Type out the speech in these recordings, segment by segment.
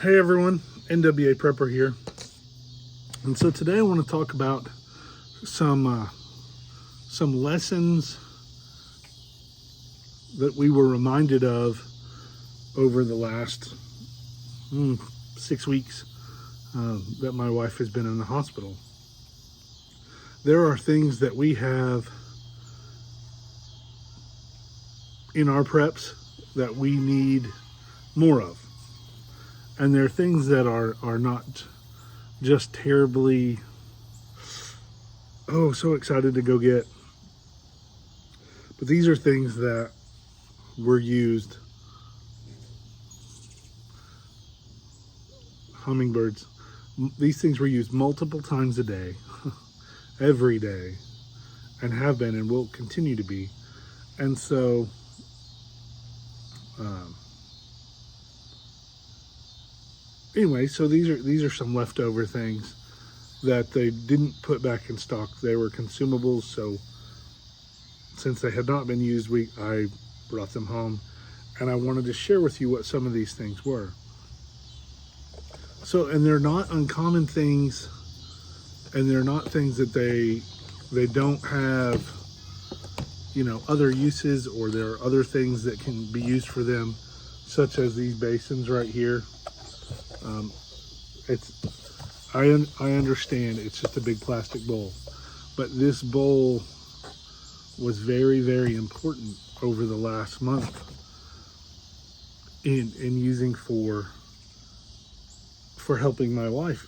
Hey everyone, NWA Prepper here. And so today I want to talk about some lessons that we were reminded of over the last 6 weeks that my wife has been in the hospital. There are things that we have in our preps that we need more of. And there are things that are not just terribly, so excited to go get. But these are things that were used. Hummingbirds. These things were used multiple times a day, every day, and have been and will continue to be. And so, anyway, so these are some leftover things that they didn't put back in stock. They were consumables, so since they had not been used, I brought them home, and I wanted to share with you what some of these things were. So, and they're not uncommon things, and they're not things that they don't have, other uses, or there are other things that can be used for them, such as these basins right here. I understand it's just a big plastic bowl, but this bowl was very, very important over the last month in using for helping my wife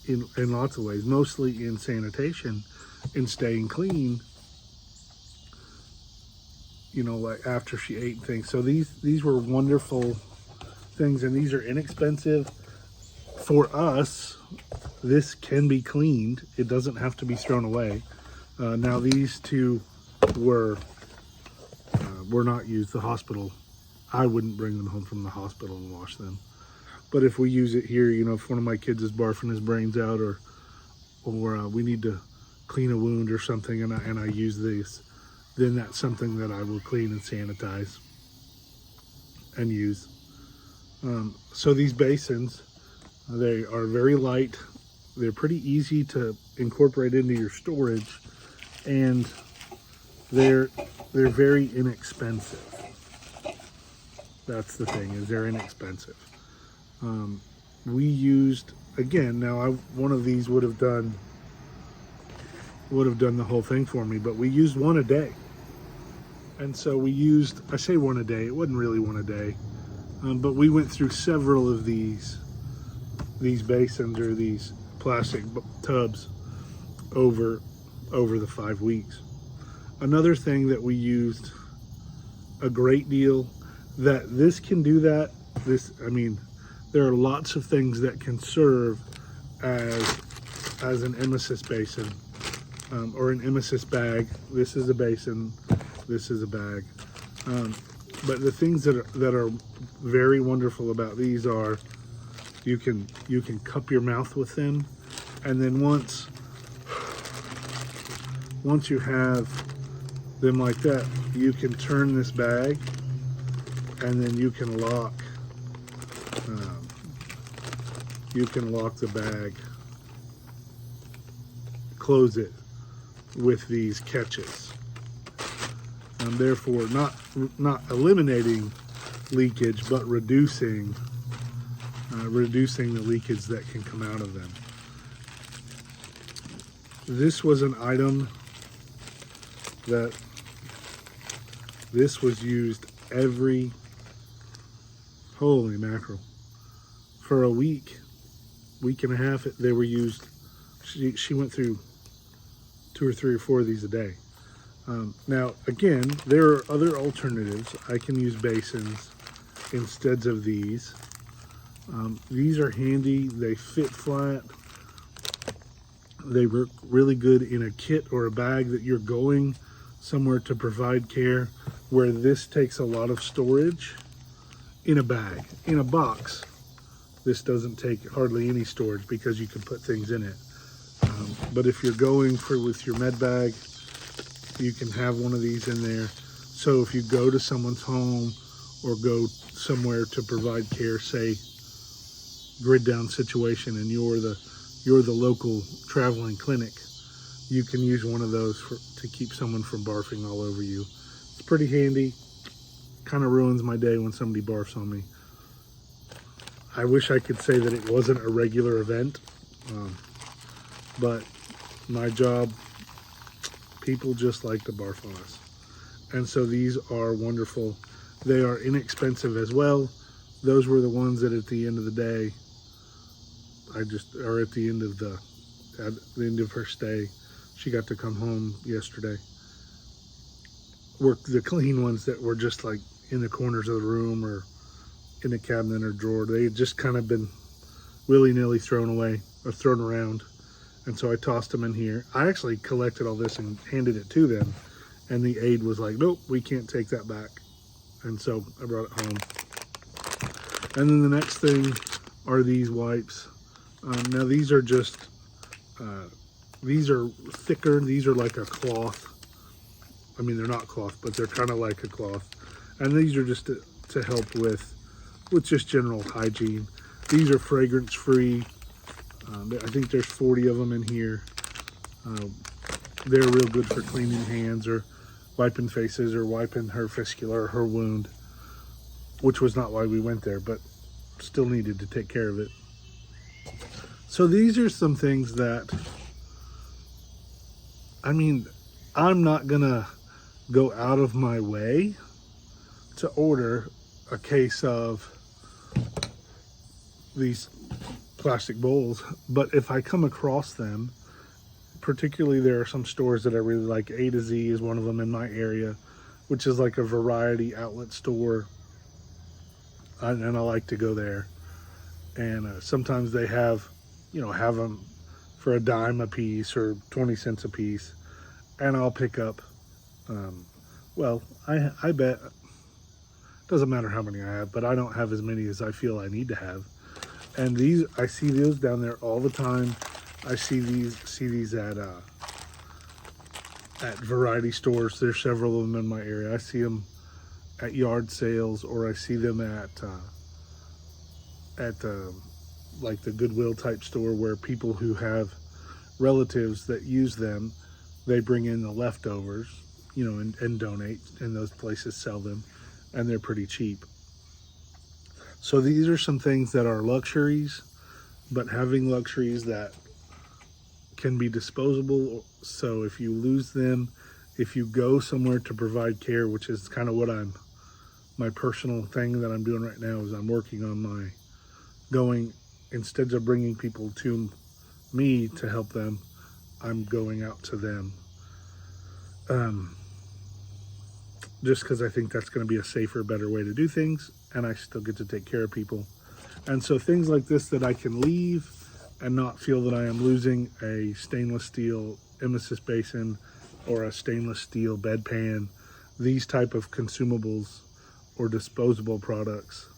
in lots of ways, mostly in sanitation, in staying clean, like after she ate things. So these were wonderful things, and these are inexpensive. For us, this can be cleaned. It doesn't have to be thrown away. Now these two were not used. The hospital, I wouldn't bring them home from the hospital and wash them. But if we use it here, if one of my kids is barfing his brains out, or we need to clean a wound or something, and I use these, then that's something that I will clean and sanitize and use. So these basins, they are very light. They're pretty easy to incorporate into your storage, and they're very inexpensive. That's the thing, is they're inexpensive. We used, again, now one of these would have done the whole thing for me, but we used one a day. And so I say one a day, it wasn't really one a day, but we went through several of these basins, or these plastic tubs, over the 5 weeks. Another thing that we used a great deal, that this can do that, there are lots of things that can serve as an emesis basin, or an emesis bag. This is a basin, this is a bag. But the things that are very wonderful about these are you can cup your mouth with them, and then once you have them like that, you can turn this bag, and then you can lock the bag, close it with these catches, and therefore not eliminating leakage, but reducing the leakage that can come out of them. This was an item that this was used holy mackerel, for a week and a half. They were used. She went through 2 or 3 or 4 of these a day. Now again, there are other alternatives. I can use basins instead of these. These are handy. They fit flat. They work really good in a kit or a bag that you're going somewhere to provide care, where this takes a lot of storage. In a bag, in a box, this doesn't take hardly any storage because you can put things in it. But if you're going with your med bag, you can have one of these in there. So if you go to someone's home or go somewhere to provide care, say grid down situation and you're the local traveling clinic, you can use one of those to keep someone from barfing all over you. It's pretty handy. Kind of ruins my day when somebody barfs on me. I wish I could say that it wasn't a regular event, but my job, people just like to barf on us. And so these are wonderful. They are inexpensive as well. Those were the ones that at the end of the day, at the end of her stay, she got to come home yesterday. Were the clean ones that were just like in the corners of the room or in a cabinet or drawer. They had just kind of been willy-nilly thrown away or thrown around. And so I tossed them in here. I actually collected all this and handed it to them. And the aide was like, nope, we can't take that back. And so I brought it home. And then the next thing are these wipes. Now these are just, these are thicker. These are like a cloth. I mean, they're not cloth, but they're kind of like a cloth. And these are just to help with just general hygiene. These are fragrance free. I think there's 40 of them in here. They're real good for cleaning hands or wiping faces or wiping her fistula or her wound, which was not why we went there, but still needed to take care of it. So these are some things that, I mean, I'm not gonna go out of my way to order a case of these plastic bowls, but if I come across them, particularly there are some stores that I really like. A to Z is one of them in my area, which is like a variety outlet store, and I like to go there. And sometimes they have them for a dime a piece or 20 cents a piece, and I'll pick up. Well, I bet, doesn't matter how many I have, but I don't have as many as I feel I need to have. And these, I see those down there all the time. I see these at variety stores. There's several of them in my area. I see them at yard sales, or I see them at like the Goodwill type store, where people who have relatives that use them, they bring in the leftovers, and donate, and those places sell them, and they're pretty cheap. So these are some things that are luxuries, but having luxuries that can be disposable. So if you lose them, if you go somewhere to provide care, which is kind of what my personal thing that I'm doing right now, is I'm working on instead of bringing people to me to help them, I'm going out to them. Just because I think that's going to be a safer, better way to do things, and I still get to take care of people. And so things like this that I can leave and not feel that I am losing a stainless steel emesis basin or a stainless steel bedpan, these type of consumables or disposable products,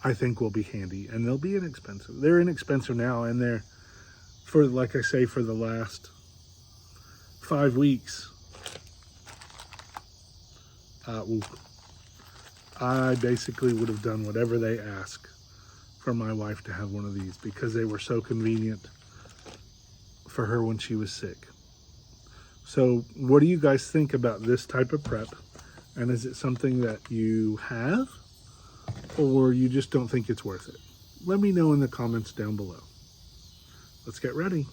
I think will be handy, and they'll be inexpensive. They're inexpensive now, and they're, like I say, for the last 5 weeks, I basically would have done whatever they ask for my wife to have one of these, because they were so convenient for her when she was sick. So what do you guys think about this type of prep? And is it something that you have, or you just don't think it's worth it? Let me know in the comments down below. Let's get ready.